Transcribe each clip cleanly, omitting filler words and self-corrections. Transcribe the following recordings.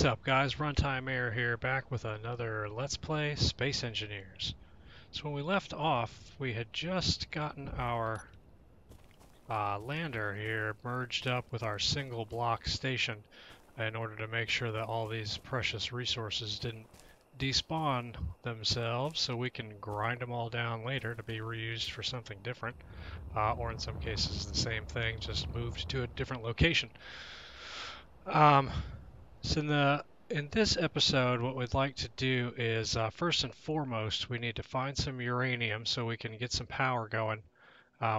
What's up, guys? RnTmErr here, back with another Let's Play Space Engineers. So when we left off, we had just gotten our lander here merged up with our single block station in order to make sure that all these precious resources didn't despawn themselves, so we can grind them all down later to be reused for something different, or in some cases the same thing, just moved to a different location. So in this episode, what we'd like to do is, first and foremost, we need to find some uranium so we can get some power going.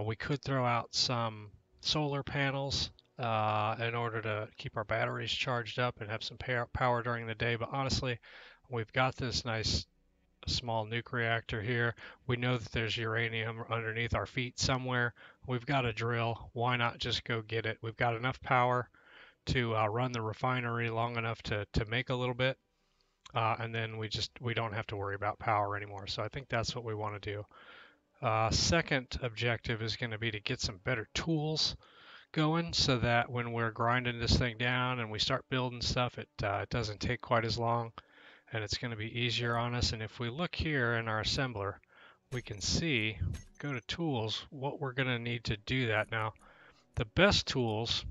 We could throw out some solar panels in order to keep our batteries charged up and have some power during the day, but honestly, we've got this nice small nuke reactor here. We know that there's uranium underneath our feet somewhere. We've got a drill. Why not just go get it? We've got enough power to run the refinery long enough to make a little bit, and then we don't have to worry about power anymore. So I think that's what we want to do. Second objective is going to be to get some better tools going so that when we're grinding this thing down and we start building stuff, it doesn't take quite as long and it's going to be easier on us. And if we look here in our assembler, we can see, go to tools, what we're going to need to do that. Now, the best tools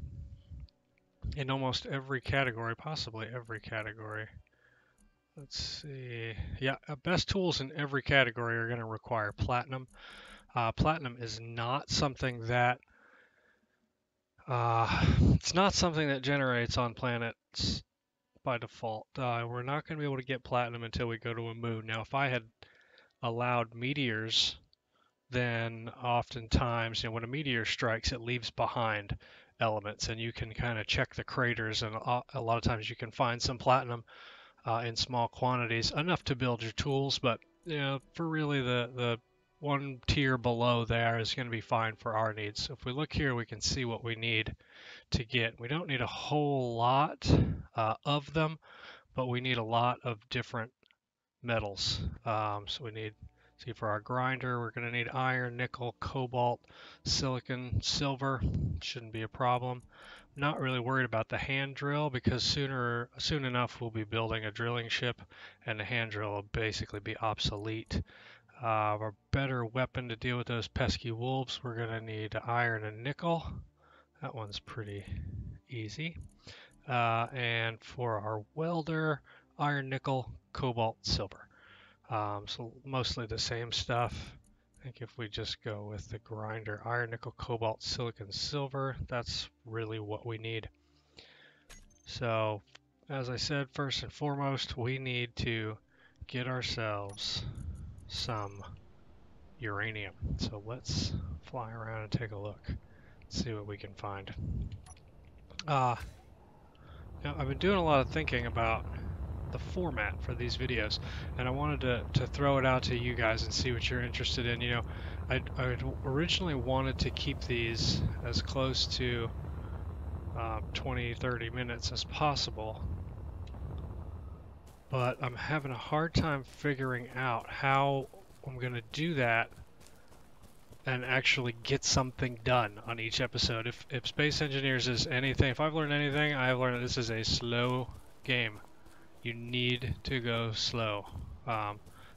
in almost every category, possibly every category. Let's see. Yeah, best tools in every category are going to require platinum. Platinum is not something that it's not something that generates on planets by default. We're not going to be able to get platinum until we go to a moon. Now, if I had allowed meteors, then oftentimes, when a meteor strikes, it leaves behind elements, and you can kind of check the craters, and a lot of times you can find some platinum in small quantities, enough to build your tools, but for really the one tier below there is going to be fine for our needs. So if we look here, we can see what we need to get. We don't need a whole lot of them, but we need a lot of different metals. So we need, see, for our grinder, we're going to need iron, nickel, cobalt, silicon, silver. Shouldn't be a problem. Not really worried about the hand drill because soon enough we'll be building a drilling ship, and the hand drill will basically be obsolete. Our better weapon to deal with those pesky wolves, we're going to need iron and nickel. That one's pretty easy. And for our welder, iron, nickel, cobalt, silver. So mostly the same stuff. I think if we just go with the grinder, iron, nickel, cobalt, silicon, silver, that's really what we need. So, as I said, first and foremost, we need to get ourselves some uranium. So let's fly around and take a look, see what we can find. Now, I've been doing a lot of thinking about the format for these videos, and I wanted to throw it out to you guys and see what you're interested in. I originally wanted to keep these as close to 20-30 minutes as possible, but I'm having a hard time figuring out how I'm going to do that and actually get something done on each episode. If Space Engineers is anything, if I've learned anything, I've learned that this is a slow game. You need to go slow.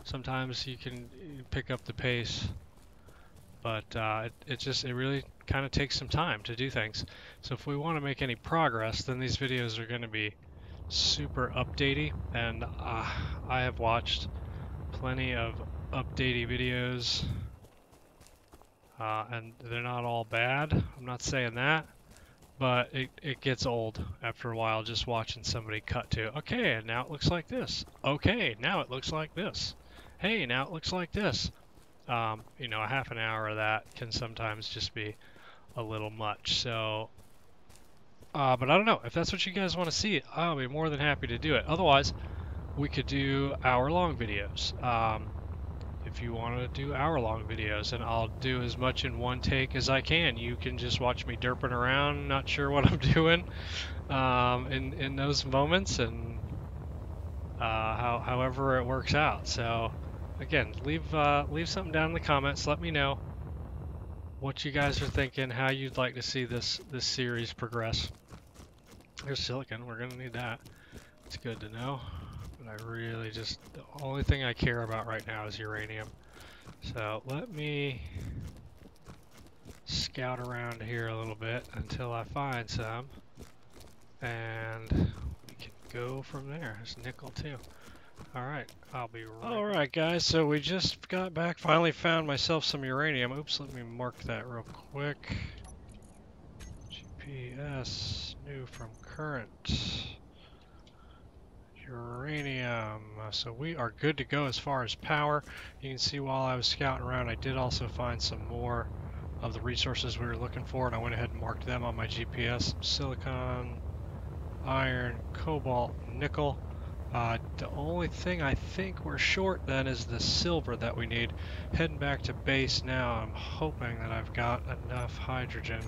Sometimes you can pick up the pace, but it really kind of takes some time to do things. So if we want to make any progress, then these videos are going to be super updatey, and I have watched plenty of updatey videos, and they're not all bad. I'm not saying that. But it gets old after a while just watching somebody cut to, okay, and now it looks like this. Okay, now it looks like this. Hey, now it looks like this. A half an hour of that can sometimes just be a little much. So, but I don't know. If that's what you guys want to see, I'll be more than happy to do it. Otherwise, we could do hour-long videos. If you want to do hour-long videos, and I'll do as much in one take as I can. You can just watch me derping around, not sure what I'm doing in those moments, and however it works out. So again, leave something down in the comments. Let me know what you guys are thinking, how you'd like to see this series progress. There's silicon, we're gonna need that. It's good to know. But I really just, the only thing I care about right now is uranium. So let me scout around here a little bit until I find some. And we can go from there. There's nickel too. Alright, I'll be right. Alright guys, so we just got back, finally found myself some uranium. Oops, let me mark that real quick. GPS, new from current. Uranium. So we are good to go as far as power. You can see while I was scouting around, I did also find some more of the resources we were looking for, and I went ahead and marked them on my GPS. Silicon, iron, cobalt, nickel. The only thing I think we're short then is the silver that we need. Heading back to base now, I'm hoping that I've got enough hydrogen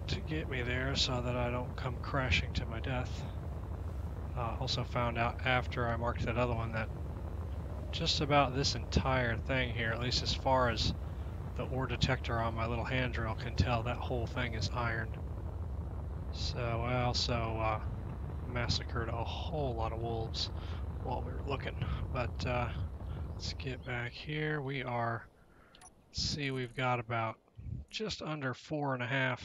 to get me there so that I don't come crashing to my death. Also found out after I marked that other one that just about this entire thing here, at least as far as the ore detector on my little hand drill can tell, that whole thing is iron. So I also massacred a whole lot of wolves while we were looking. But let's get back here. We are, let's see, we've got about just under 4.5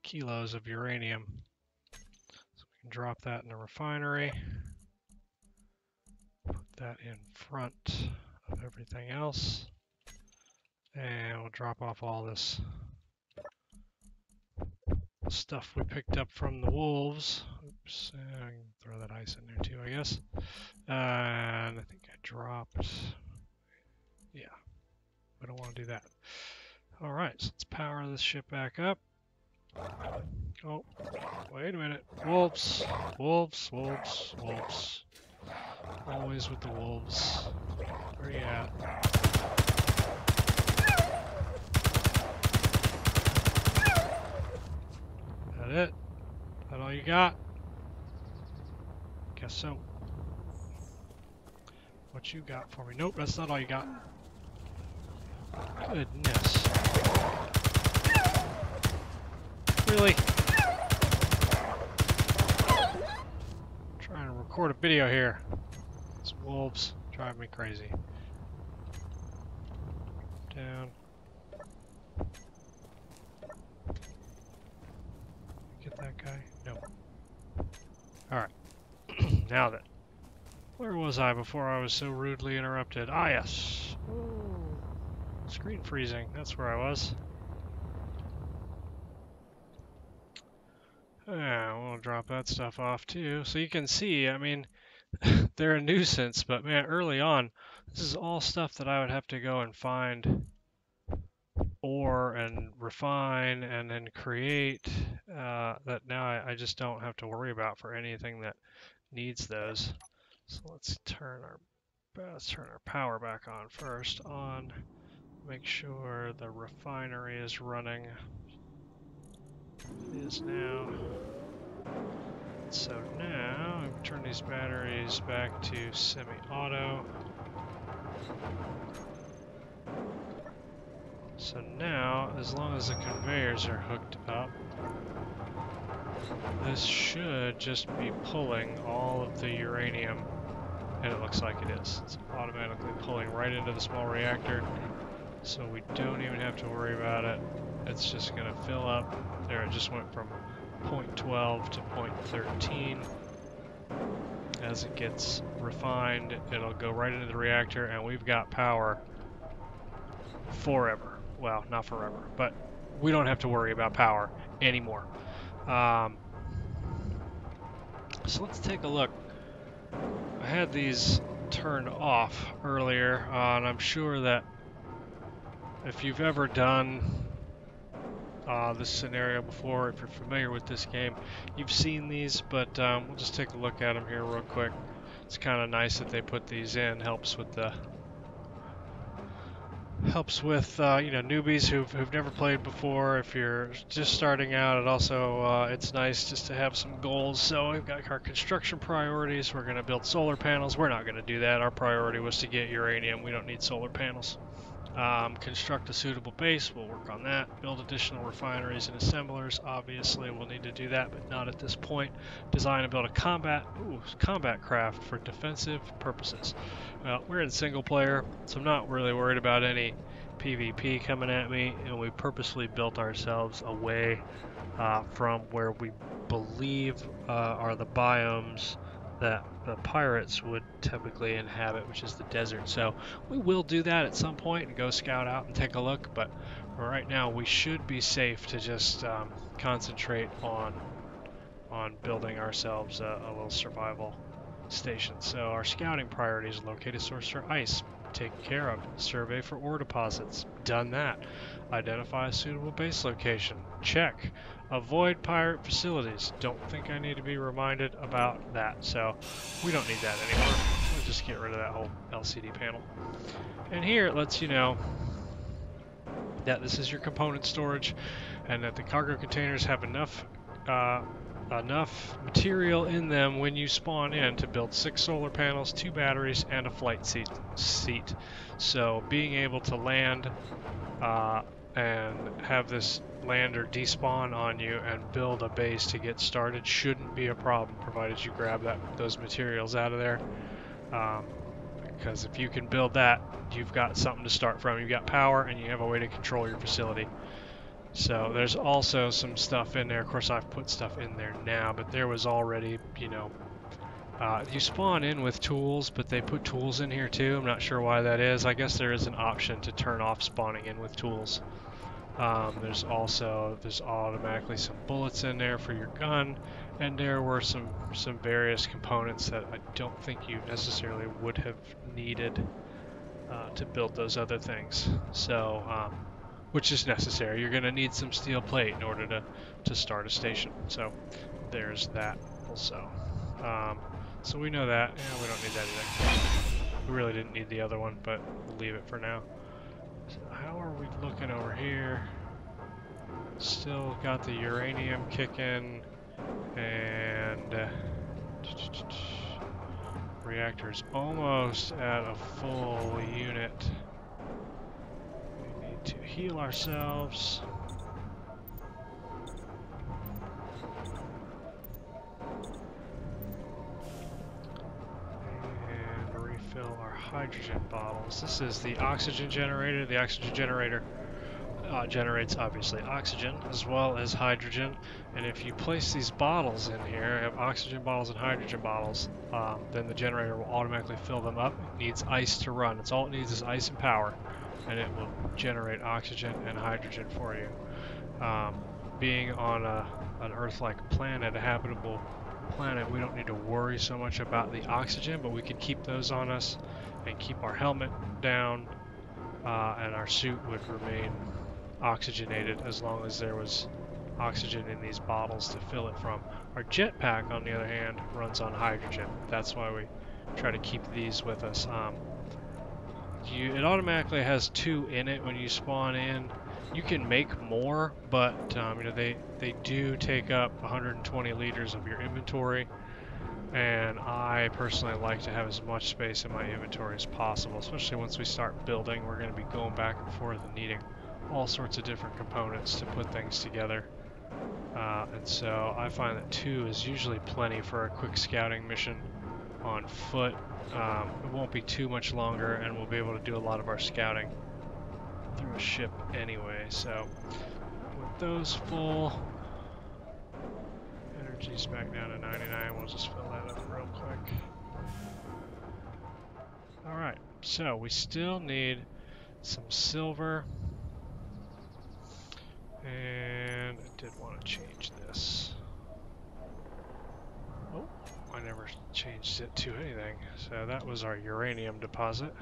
kilos of uranium. So we can drop that in the refinery. Put that in front of everything else. And we'll drop off all this stuff we picked up from the wolves. Oops, I can throw that ice in there too, I guess. And I think I dropped, yeah, we don't want to do that. All right, so let's power this ship back up. Oh, wait a minute. Wolves, wolves, wolves, wolves. Always with the wolves. Where you at? That it? That all you got? Guess so. What you got for me? Nope, that's not all you got. Goodness. Really? I'm trying to record a video here. These wolves drive me crazy. Down. Get that guy? No. Alright. Now then. Where was I before I was so rudely interrupted? Ah, yes. Ooh. Screen freezing. That's where I was. We'll drop that stuff off too. So you can see, I mean, they're a nuisance, but man, early on, this is all stuff that I would have to go and find ore and refine and then create, that now I just don't have to worry about for anything that needs those. So let's turn our power back on first. On, make sure the refinery is running. It is now. So now we turn these batteries back to semi-auto. So now, as long as the conveyors are hooked up, this should just be pulling all of the uranium, and it looks like it is. It's automatically pulling right into the small reactor, so we don't even have to worry about it. It's just going to fill up. There, it just went from 0.12 to 0.13. As it gets refined, it'll go right into the reactor, and we've got power forever. Well, not forever, but we don't have to worry about power anymore. So let's take a look. I had these turned off earlier, and I'm sure that if you've ever done this scenario before, if you're familiar with this game, you've seen these, but we'll just take a look at them here real quick. It's kind of nice that they put these in. Helps with you know, newbies who've never played before. If you're just starting out, it also it's nice just to have some goals. So we've got our construction priorities. We're going to build solar panels. We're not going to do that. Our priority was to get uranium. We don't need solar panels. Construct a suitable base, we'll work on that. Build additional refineries and assemblers, obviously we'll need to do that, but not at this point. Design and build a combat craft for defensive purposes. Well, we're in single player, so I'm not really worried about any PvP coming at me, and we purposely built ourselves away from where we believe are the biomes that the pirates would typically inhabit, which is the desert. So we will do that at some point and go scout out and take a look, but right now we should be safe to just concentrate on building ourselves a little survival station. So our scouting priorities: locate a source for ice, taken care of. Survey for ore deposits, done that. Identify a suitable base location, check. Avoid pirate facilities, don't think I need to be reminded about that, so we don't need that anymore. We'll just get rid of that whole LCD panel. And here it lets you know that this is your component storage and that the cargo containers have enough material in them when you spawn in to build 6 solar panels, 2 batteries, and a flight seat. So being able to land and have this lander despawn on you and build a base to get started shouldn't be a problem, provided you grab those materials out of there. Because if you can build that, you've got something to start from. You've got power and you have a way to control your facility. So there's also some stuff in there. Of course, I've put stuff in there now, but there was already, you know, you spawn in with tools, but they put tools in here too. I'm not sure why that is. I guess there is an option to turn off spawning in with tools. There's automatically some bullets in there for your gun, and there were some various components that I don't think you necessarily would have needed to build those other things. So, which is necessary. You're going to need some steel plate in order to start a station. So there's that also. So we know that. Yeah, we don't need that either. We really didn't need the other one, but we'll leave it for now. So how are we looking over here? Still got the uranium kicking, and reactor's almost at a full unit. We need to heal ourselves. And refill our hydrogen bottles. This is the oxygen generator. The oxygen generator generates obviously oxygen as well as hydrogen, and if you place these bottles in here, have oxygen bottles and hydrogen bottles, then the generator will automatically fill them up. It needs ice to run. It's all it needs is ice and power, and it will generate oxygen and hydrogen for you. Being on an Earth-like planet, a habitable planet, we don't need to worry so much about the oxygen, but we can keep those on us and keep our helmet down, and our suit would remain oxygenated as long as there was oxygen in these bottles to fill it from. Our jetpack, on the other hand, runs on hydrogen. That's why we try to keep these with us. It automatically has 2 in it when you spawn in. You can make more, but you know, they do take up 120 liters of your inventory, and I personally like to have as much space in my inventory as possible, especially once we start building. We're going to be going back and forth and needing all sorts of different components to put things together, and so I find that 2 is usually plenty for a quick scouting mission on foot. It won't be too much longer, and we'll be able to do a lot of our scouting through a ship anyway. So with those full, energy's back down to 99. We'll just fill that up real quick. Alright, so we still need some silver, and I did want to change this. Oh, I never changed it to anything. So that was our uranium deposit.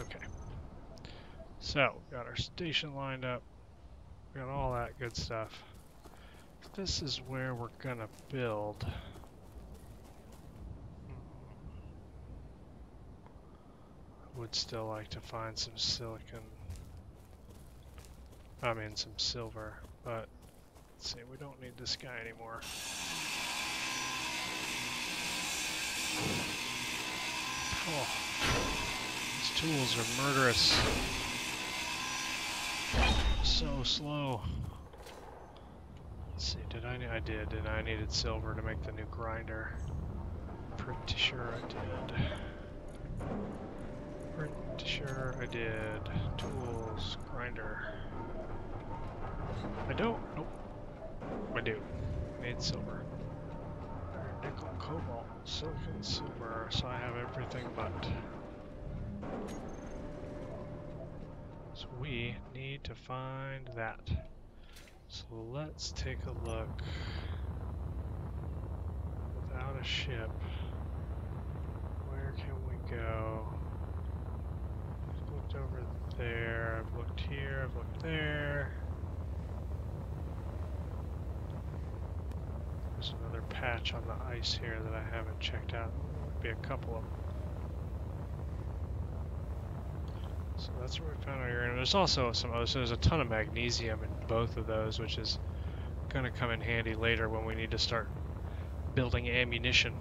Okay. So, got our station lined up. Got all that good stuff. This is where we're gonna build. Would still like to find some silicon. I mean some silver, but let's see, we don't need this guy anymore. Oh, these tools are murderous. So slow. Let's see, I did, and I needed silver to make the new grinder. Pretty sure I did. Pretty sure I did. Tools, grinder. I don't, nope. I do. Need silver. Nickel, cobalt, silicon, silver, so I have everything but. So we need to find that. So let's take a look. Without a ship, where can we go? I've looked over there, I've looked here, I've looked there. There's another patch on the ice here that I haven't checked out. There might be a couple of them. So that's where we found our uranium. There's also some other, so there's a ton of magnesium in both of those, which is going to come in handy later when we need to start building ammunition.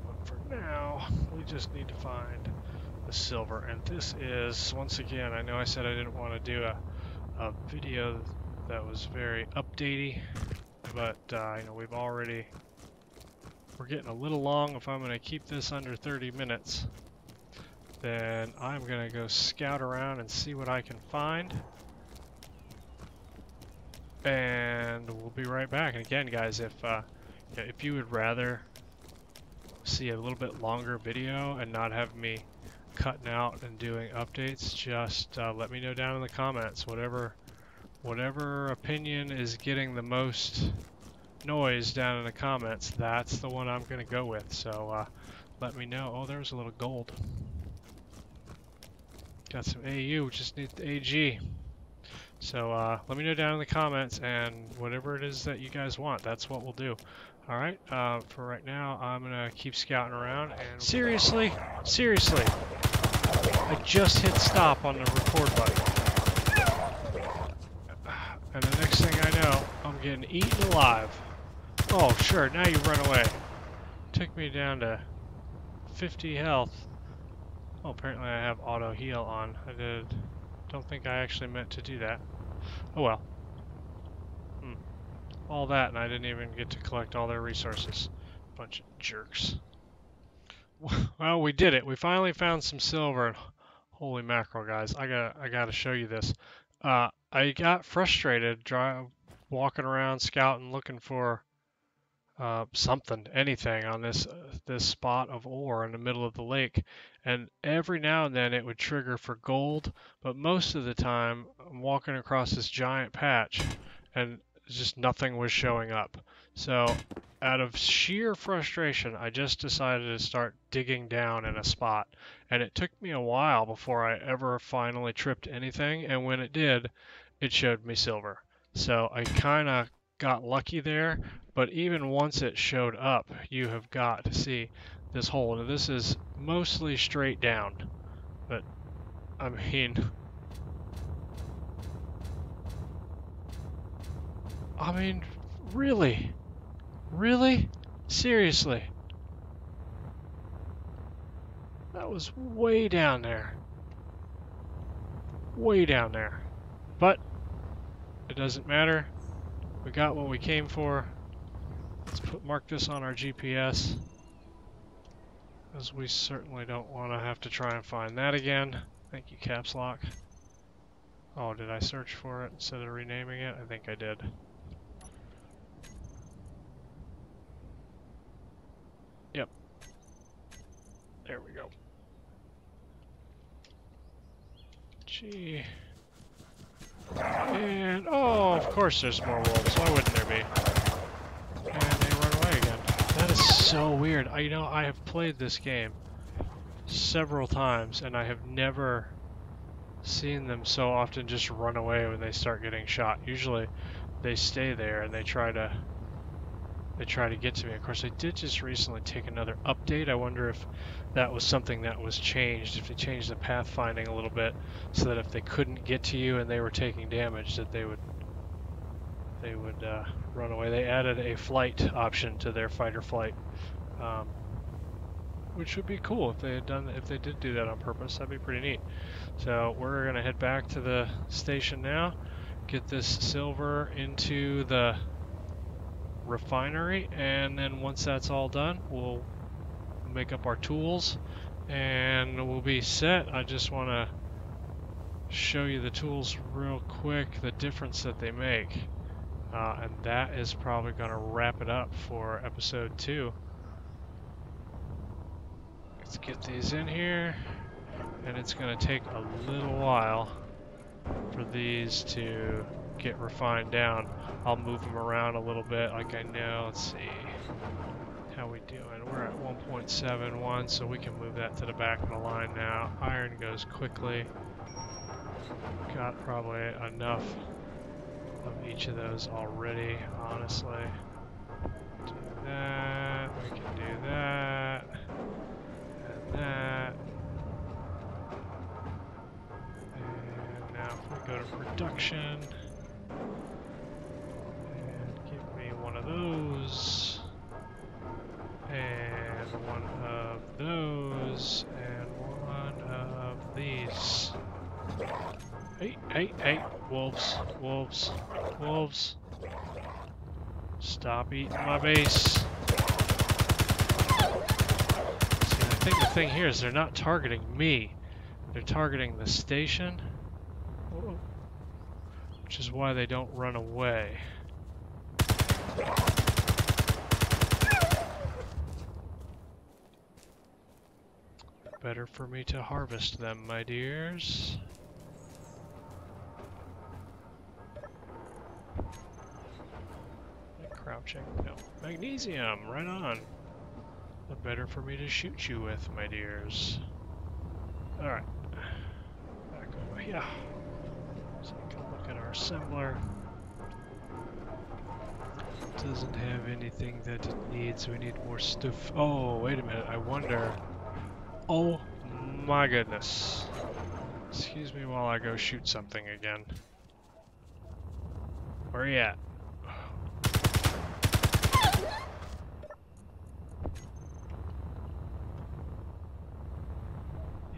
But for now, we just need to find the silver. And this is, once again, I know I said I didn't want to do a video that was very updatey, but you know, we're getting a little long. If I'm going to keep this under 30 minutes, then I'm going to go scout around and see what I can find. And we'll be right back. And again, guys, if you would rather see a little bit longer video and not have me cutting out and doing updates, just let me know down in the comments. Whatever opinion is getting the most noise down in the comments, that's the one I'm going to go with. So let me know. Oh, there's a little gold. Got some AU, just need the AG. So let me know down in the comments, and whatever it is that you guys want, that's what we'll do. All right, for right now, I'm gonna keep scouting around. And seriously, I just hit stop on the record button, and the next thing I know, I'm getting eaten alive. Oh, sure, now you run away. Took me down to 50 health. Oh, apparently I have auto heal on. Don't think I actually meant to do that. Oh well. All that, and I didn't even get to collect all their resources. Bunch of jerks. Well, we did it. We finally found some silver. Holy mackerel, guys! I gotta show you this. I got frustrated walking around, scouting, looking for something, anything on this spot of ore in the middle of the lake, and every now and then it would trigger for gold, but most of the time I'm walking across this giant patch and just nothing was showing up. So out of sheer frustration, I just decided to start digging down in a spot, and it took me a while before I ever finally tripped anything, and when it did, it showed me silver. So I kind of got lucky there, but even once it showed up, you have got to see this hole. Now, this is mostly straight down, but I mean, really? Really? Seriously? That was way down there. Way down there. But it doesn't matter. We got what we came for. Let's mark this on our GPS, because we certainly don't want to have to try and find that again. Thank you, caps lock. Oh, did I search for it instead of renaming it? I think I did. Yep. There we go. Gee. And, oh, of course there's more wolves. Why wouldn't there be? And they run away again. That is so weird. You know, I have played this game several times, and I have never seen them so often just run away when they start getting shot. Usually they stay there and they try to get to me. Of course, I did just recently take another update. I wonder if that was something that was changed, if they changed the pathfinding a little bit, so that if they couldn't get to you and they were taking damage, that they would they would run away. They added a flight option to their fight or flight, which would be cool if they did do that on purpose. That'd be pretty neat. So we're gonna head back to the station now, get this silver into the refinery, and then once that's all done, we'll make up our tools and we'll be set. I just want to show you the tools real quick, the difference that they make, and that is probably going to wrap it up for episode 2. Let's get these in here, and it's going to take a little while for these to get refined down. I'll move them around a little bit like I know. Let's see. How we doing? We're at 1.71, so we can move that to the back of the line now. Iron goes quickly. Got probably enough of each of those already, honestly. Do that. We can do that. And that. And now if we go to production, and give me one of those. And one of those, and one of these. Hey, hey, hey, wolves, wolves, wolves. Stop eating my base. See, I think the thing here is they're not targeting me. They're targeting the station, which is why they don't run away. Better for me to harvest them, my dears. Crouching. No. Magnesium, right on. The better for me to shoot you with, my dears. Alright. Back over here. So we can look at our assembler. Doesn't have anything that it needs. We need more stuff. Oh, wait a minute. I wonder. Oh my goodness. Excuse me while I go shoot something again. Where are you at?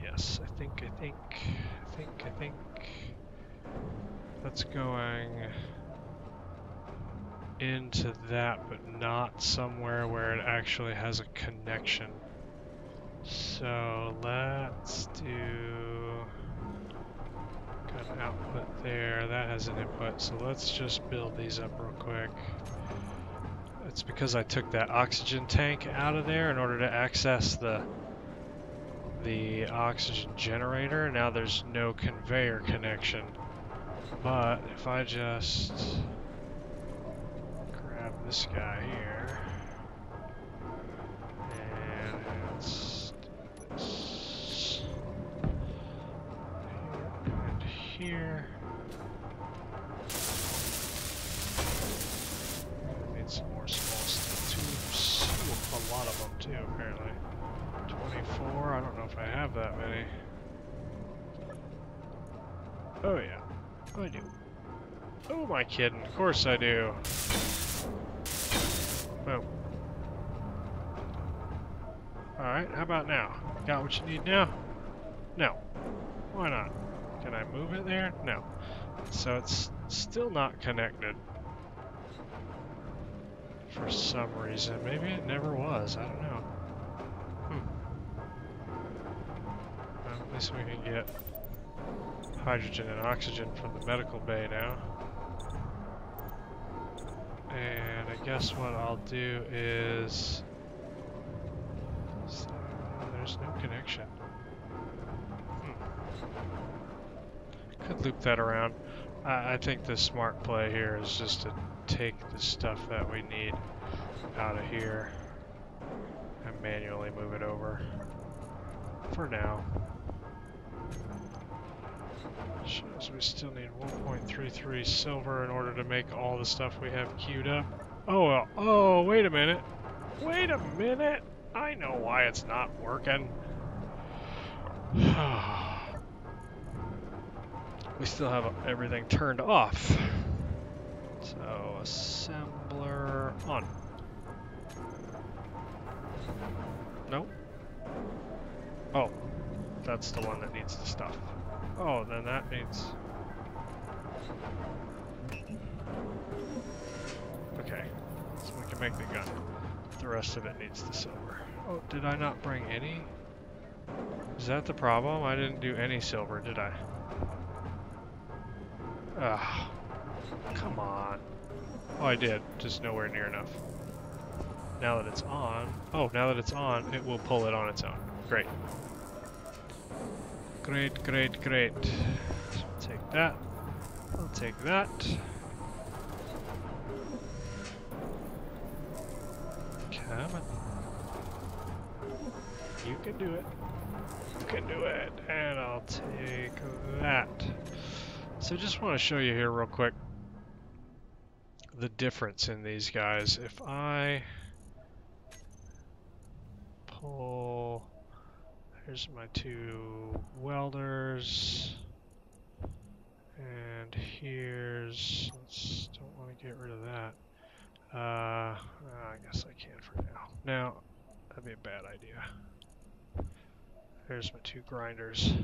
Yes, I think that's going into that, but not somewhere where it actually has a connection. So let's do, got an output there, that has an input, so let's just build these up real quick. It's because I took that oxygen tank out of there in order to access the oxygen generator. Now there's no conveyor connection, but if I just grab this guy here and let's do this here and here. I need some more small steel tubes. Ooh, a lot of them too, apparently. 24, I don't know if I have that many. Oh yeah, I do. Oh, am I kidding? Of course I do. Boom. Alright, how about now? Got what you need now? No. Why not? Can I move it there? No. So it's still not connected. For some reason. Maybe it never was. I don't know. Well, at least we can get hydrogen and oxygen from the medical bay now. And I guess what I'll do is... So, there's no connection. Could loop that around. I think the smart play here is just to take the stuff that we need out of here and manually move it over for now. Shows we still need 1.33 silver in order to make all the stuff we have queued up. Oh, well, oh, wait a minute. Wait a minute. I know why it's not working. We still have everything turned off. So assembler on. Nope. Oh, that's the one that needs the stuff. Oh, then that needs... Okay, so we can make the gun. The rest of it needs the silver. Oh, did I not bring any? Is that the problem? I didn't do any silver, did I? Ugh. Come on. Oh, I did, just nowhere near enough. Now that it's on... Oh, now that it's on, it will pull it on its own. Great. Great, great, great. So I'll take that. I'll take that. Come on. You can do it. You can do it. And I'll take that. So just want to show you here real quick the difference in these guys. If I pull, here's my two welders, and here's, don't want to get rid of that. I guess I can for now. Now, that'd be a bad idea. There's my two grinders.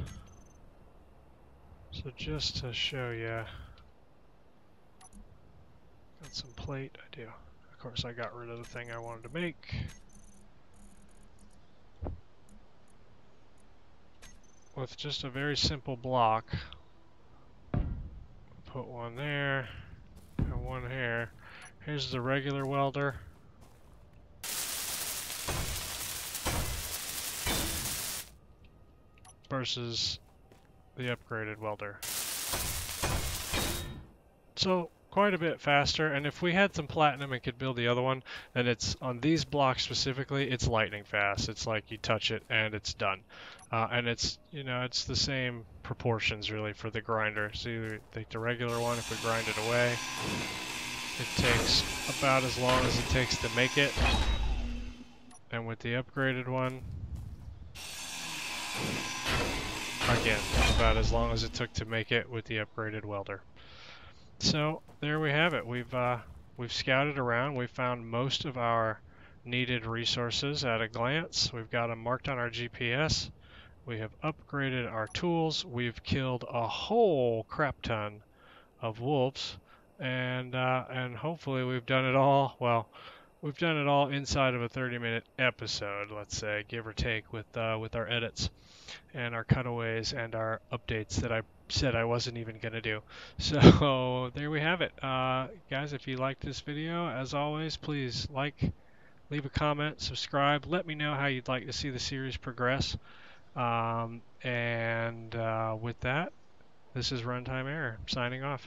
So just to show you, got some plate, I do. Of course I got rid of the thing I wanted to make. With just a very simple block, put one there, and one here. Here's the regular welder. Versus the upgraded welder. So quite a bit faster, and if we had some platinum and could build the other one, then it's on these blocks specifically, it's lightning fast. It's like you touch it and it's done. And it's, you know, it's the same proportions really for the grinder. So you take the regular one, if we grind it away, it takes about as long as it takes to make it. And with the upgraded one, again, about as long as it took to make it with the upgraded welder. So there we have it. We've scouted around. We've found most of our needed resources at a glance. We've got them marked on our GPS. We have upgraded our tools. We've killed a whole crap ton of wolves, and hopefully we've done it all. Well, we've done it all inside of a 30-minute episode, let's say, give or take, with our edits and our cutaways and our updates that I said I wasn't even going to do. So there we have it. Guys, if you liked this video, as always, please like, leave a comment, subscribe. Let me know how you'd like to see the series progress. With that, this is RnTmErr signing off.